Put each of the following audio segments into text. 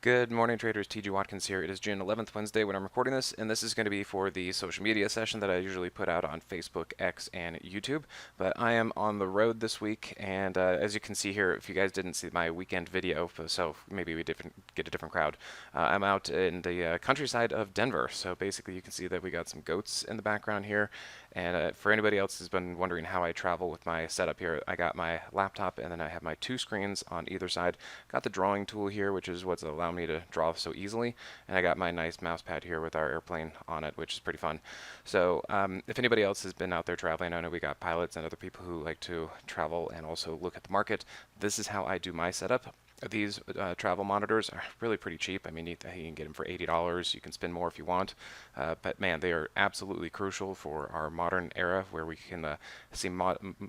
Good morning, traders. TG Watkins here. It is June 11th, Wednesday, when I'm recording this, and this is going to be for the social media session that I usually put out on Facebook, X, and YouTube. But I am on the road this week, and as you can see here, if you guys didn't see my weekend video, so maybe we didn't get a different crowd, I'm out in the countryside of Denver. So basically, you can see that we got some goats in the background here. And for anybody else who's been wondering how I travel with my setup here, I got my laptop and then I have my two screens on either side. Got the drawing tool here, which is what's allowed me to draw so easily. And I got my nice mouse pad here with our airplane on it, which is pretty fun. So if anybody else has been out there traveling, I know we got pilots and other people who like to travel and also look at the market. This is how I do my setup. These travel monitors are really pretty cheap. I mean, you can get them for $80. You can spend more if you want. But man, they are absolutely crucial for our modern era where we can see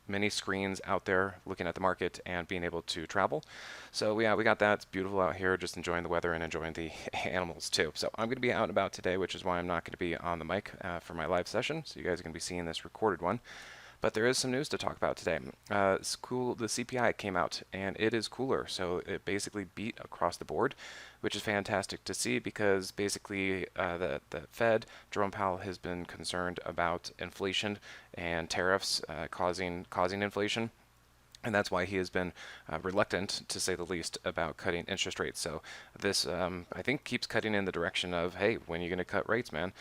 many screens out there looking at the market and being able to travel. So yeah, we got that. It's beautiful out here, just enjoying the weather and enjoying the animals too. So I'm going to be out and about today, which is why I'm not going to be on the mic for my live session. So you guys are going to be seeing this recorded one. But there is some news to talk about today. It's cool. The CPI came out, and it is cooler. So it basically beat across the board, which is fantastic to see because basically the Fed, Jerome Powell, has been concerned about inflation and tariffs causing inflation. And that's why he has been reluctant, to say the least, about cutting interest rates. So this, I think, keeps cutting in the direction of, hey, when are you going to cut rates, man?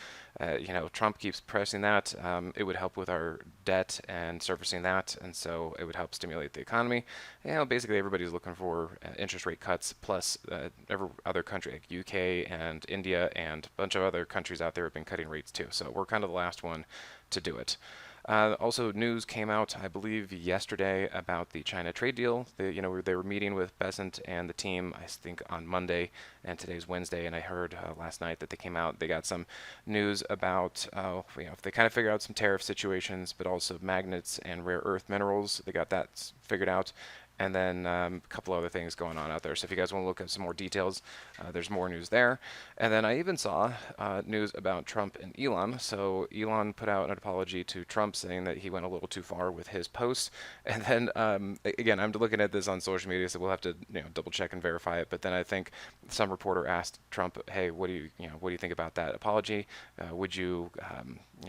Trump keeps pressing that. It would help with our debt and servicing that, and so it would help stimulate the economy. Basically, everybody's looking for interest rate cuts, plus every other country, like UK and India and a bunch of other countries out there have been cutting rates too. So we're kind of the last one to do it. Also, news came out, I believe, yesterday about the China trade deal. They were meeting with Besant and the team, I think, on Monday, and today's Wednesday. And I heard last night that they came out. They got some news about, they kind of figured out some tariff situations, but also magnets and rare earth minerals. They got that figured out. And then a couple other things going on out there. So if you guys want to look at some more details, there's more news there. And then I even saw news about Trump and Elon. So Elon put out an apology to Trump saying that he went a little too far with his posts. And then again, I'm looking at this on social media, so we'll have to double check and verify it. But then I think some reporter asked Trump, "Hey, what do you think about that apology? Would you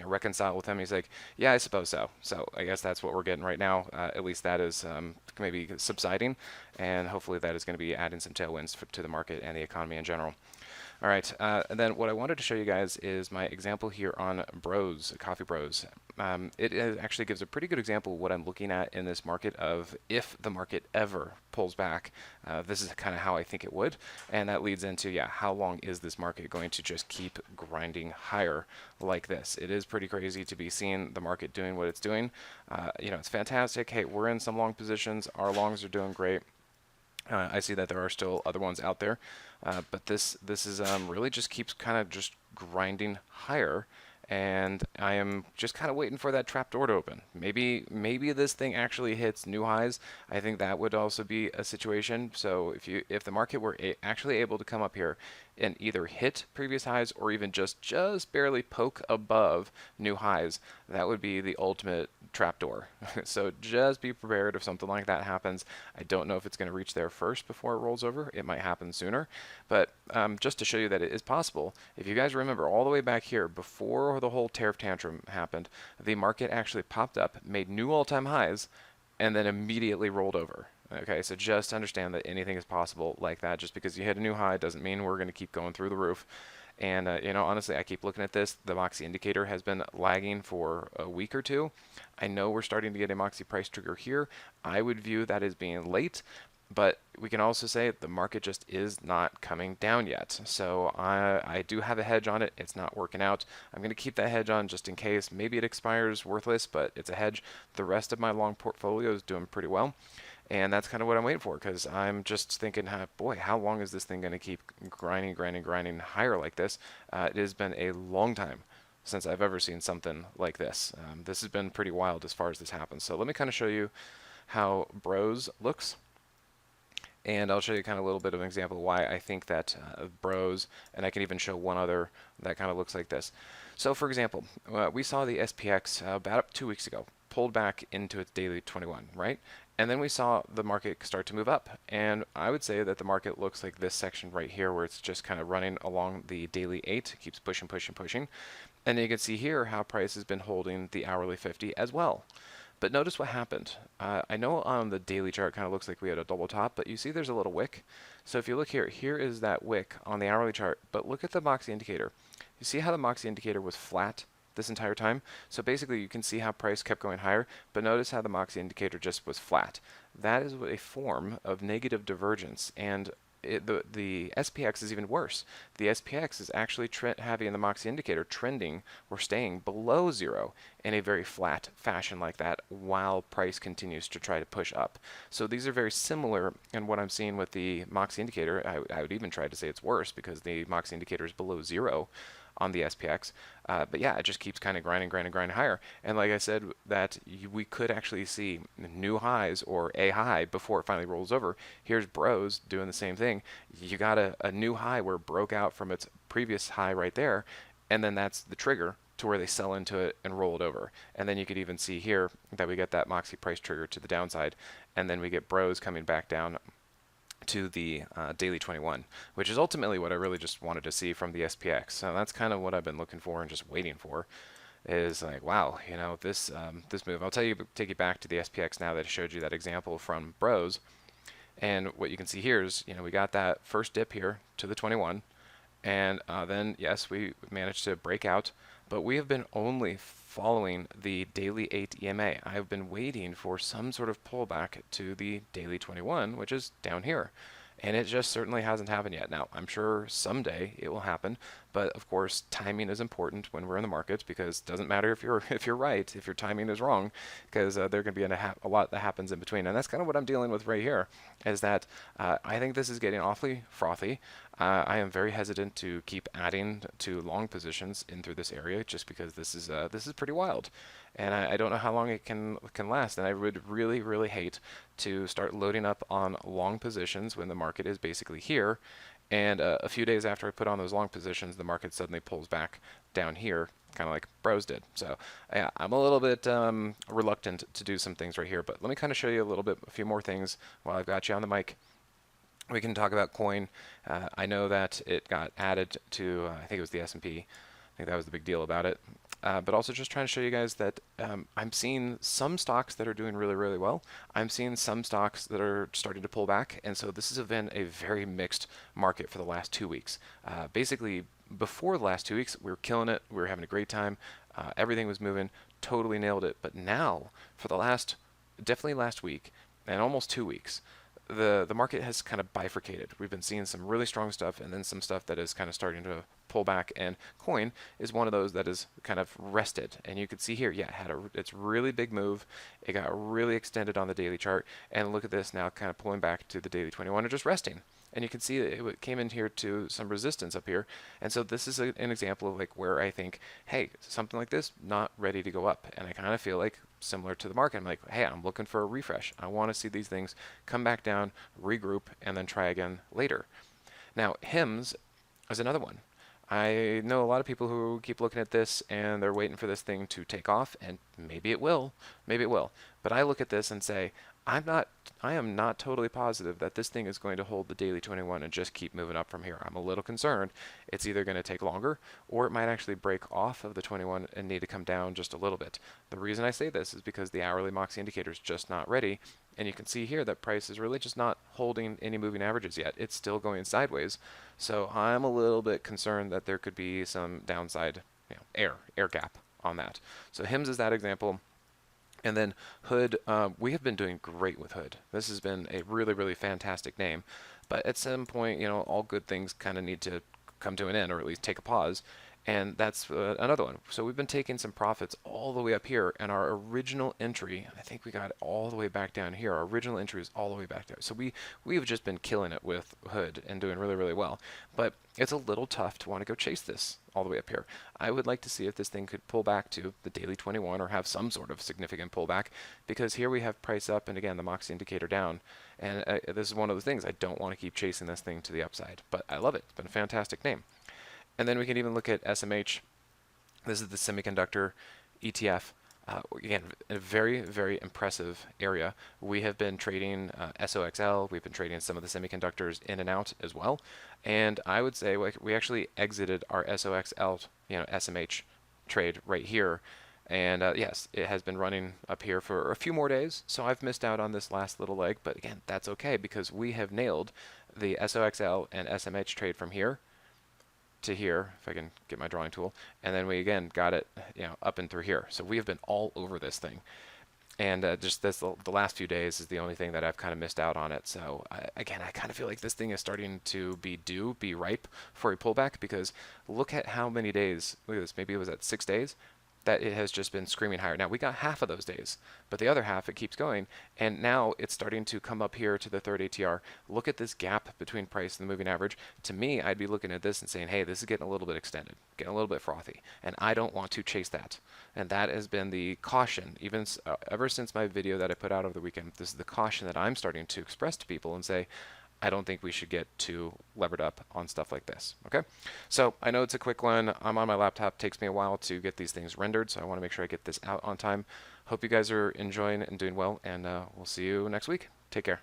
reconcile with him?" He's like, "Yeah, I suppose so." So I guess that's what we're getting right now. At least that is maybe subsiding, and hopefully that is going to be adding some tailwinds to the market and the economy in general. All right, and then what I wanted to show you guys is my example here on Bros, Coffee Bros. It actually gives a pretty good example of what I'm looking at in this market of if the market ever pulls back. This is kind of how I think it would, and that leads into, how long is this market going to just keep grinding higher like this? It is pretty crazy to be seeing the market doing what it's doing. It's fantastic. Hey, we're in some long positions. Our longs are doing great. I see that there are still other ones out there, but this is really just keeps kind of just grinding higher, and I am just kind of waiting for that trap door to open. Maybe this thing actually hits new highs. I think that would also be a situation. So if the market were actually able to come up here and either hit previous highs or even just barely poke above new highs, that would be the ultimate trapdoor. So just be prepared if something like that happens. I don't know if it's going to reach there first before it rolls over. It might happen sooner, but just to show you that it is possible, if you guys remember all the way back here before the whole tariff tantrum happened, the market actually popped up, made new all-time highs, and then immediately rolled over. Okay, so just understand that anything is possible like that. Just because you hit a new high doesn't mean we're going to keep going through the roof. And, honestly, I keep looking at this. The Moxie Indicator has been lagging for a week or two. I know we're starting to get a Moxie price trigger here. I would view that as being late, but we can also say the market just is not coming down yet. So I do have a hedge on it. It's not working out. I'm going to keep that hedge on just in case. Maybe it expires worthless, but it's a hedge. The rest of my long portfolio is doing pretty well. And that's kind of what I'm waiting for, because I'm just thinking, boy, how long is this thing going to keep grinding higher like this? It has been a long time since I've ever seen something like this. This has been pretty wild as far as this happens. So let me kind of show you how Bros looks. And I'll show you kind of a little bit of an example of why I think that Bros, and I can even show one other that kind of looks like this. So for example, we saw the SPX about 2 weeks ago, pulled back into its daily 21, right? And then we saw the market start to move up. And I would say that the market looks like this section right here where it's just kind of running along the daily 8, keeps pushing, pushing, pushing. And you can see here how price has been holding the hourly 50 as well. But notice what happened. I know on the daily chart kind of looks like we had a double top, but you see there's a little wick. So if you look here, here is that wick on the hourly chart, but look at the Moxie indicator. You see how the Moxie indicator was flat this entire time? So basically you can see how price kept going higher, but notice how the Moxie indicator just was flat. That is a form of negative divergence, and the SPX is even worse. The SPX is actually having the Moxie indicator trending or staying below zero in a very flat fashion like that while price continues to try to push up. So these are very similar in what I'm seeing with the Moxie indicator. I would even try to say it's worse because the Moxie indicator is below zero on the SPX. But yeah, it just keeps kind of grinding, grinding, grinding higher. And like I said, that we could actually see new highs or a high before it finally rolls over. Here's Bros doing the same thing. You got a new high where it broke out from its previous high right there, and then that's the trigger to where they sell into it and roll it over. And then you could even see here that we get that Moxie price trigger to the downside, and then we get Bros coming back down to the daily 21, which is ultimately what I really just wanted to see from the SPX. So that's kind of what I've been looking for and just waiting for, is like, wow, you know, this move. I'll take you back to the SPX now that I showed you that example from Bros. And what you can see here is, you know, we got that first dip here to the 21, and then yes, we managed to break out, but we have been only following the daily 8 EMA. I've been waiting for some sort of pullback to the daily 21, which is down here. And it just certainly hasn't happened yet. Now, I'm sure someday it will happen, but of course, timing is important when we're in the market, because it doesn't matter if you're right, if your timing is wrong, because there can be a lot that happens in between. And that's kind of what I'm dealing with right here, is that I think this is getting awfully frothy. I am very hesitant to keep adding to long positions in through this area, just because this is pretty wild, and I don't know how long it can last. And I would really, really hate to start loading up on long positions when the market is basically here, and a few days after I put on those long positions, the market suddenly pulls back down here, kind of like Bros did. So yeah, I'm a little bit reluctant to do some things right here, but let me kind of show you a few more things while I've got you on the mic. We can talk about coin. I know that it got added to, I think it was the S&P. I think that was the big deal about it. But also just trying to show you guys that I'm seeing some stocks that are doing really, really well. I'm seeing some stocks that are starting to pull back. And so this has been a very mixed market for the last 2 weeks. Basically, before the last 2 weeks, we were killing it. We were having a great time. Everything was moving. Totally nailed it. But now, for the definitely last week and almost 2 weeks, the market has kind of bifurcated. We've been seeing some really strong stuff and then some stuff that is kind of starting to pull back, and coin is one of those that is kind of rested. And you can see here, yeah, it had its really big move. It got really extended on the daily chart, and look at this now, kind of pulling back to the daily 21 and just resting. And you can see that it came in here to some resistance up here. And so this is an example of like where I think, hey, something like this, not ready to go up. And I kind of feel like similar to the market, I'm like, hey, I'm looking for a refresh. I want to see these things come back down, regroup, and then try again later. Now, HIMS is another one. I know a lot of people who keep looking at this and they're waiting for this thing to take off, and maybe it will, maybe it will. But I look at this and say, I am not totally positive that this thing is going to hold the daily 21 and just keep moving up from here. I'm a little concerned. It's either going to take longer, or it might actually break off of the 21 and need to come down just a little bit. The reason I say this is because the hourly Moxie indicator is just not ready, and you can see here that price is really just not holding any moving averages yet. It's still going sideways. So I'm a little bit concerned that there could be some downside, air gap on that. So HIMS is that example. And then Hood, we have been doing great with Hood. This has been a really, really fantastic name. But at some point, all good things kind of need to come to an end, or at least take a pause. And that's another one. So we've been taking some profits all the way up here, and our original entry, I think we got it all the way back down here. Our original entry is all the way back there. So we've just been killing it with Hood and doing really, really well. But it's a little tough to want to go chase this all the way up here. I would like to see if this thing could pull back to the daily 21 or have some sort of significant pullback, because here we have price up and again the Moxie indicator down. And this is one of the things, I don't want to keep chasing this thing to the upside, but I love it. It's been a fantastic name. And then we can even look at SMH. This is the semiconductor ETF. Again, a very, very impressive area. We have been trading SOXL, we've been trading some of the semiconductors in and out as well. And I would say we actually exited our SOXL, SMH trade right here. And yes, it has been running up here for a few more days, so I've missed out on this last little leg. But again, that's okay because we have nailed the SOXL and SMH trade from here to here, if I can get my drawing tool, and then we again got it, up and through here. So we have been all over this thing, and just the last few days is the only thing that I've kind of missed out on it. So again, I kind of feel like this thing is starting to be ripe for a pullback because look at how many days. Look at this. Maybe it was at 6 days that it has just been screaming higher. Now we got half of those days, but the other half it keeps going, and now it's starting to come up here to the third ATR. Look at this gap between price and the moving average. To me, I'd be looking at this and saying, hey, this is getting a little bit extended, getting a little bit frothy, and I don't want to chase that. And that has been the caution, even ever since my video that I put out over the weekend. This is the caution that I'm starting to express to people and say, I don't think we should get too levered up on stuff like this. Okay, so I know it's a quick one. I'm on my laptop. It takes me a while to get these things rendered, so I want to make sure I get this out on time. Hope you guys are enjoying and doing well, and we'll see you next week. Take care.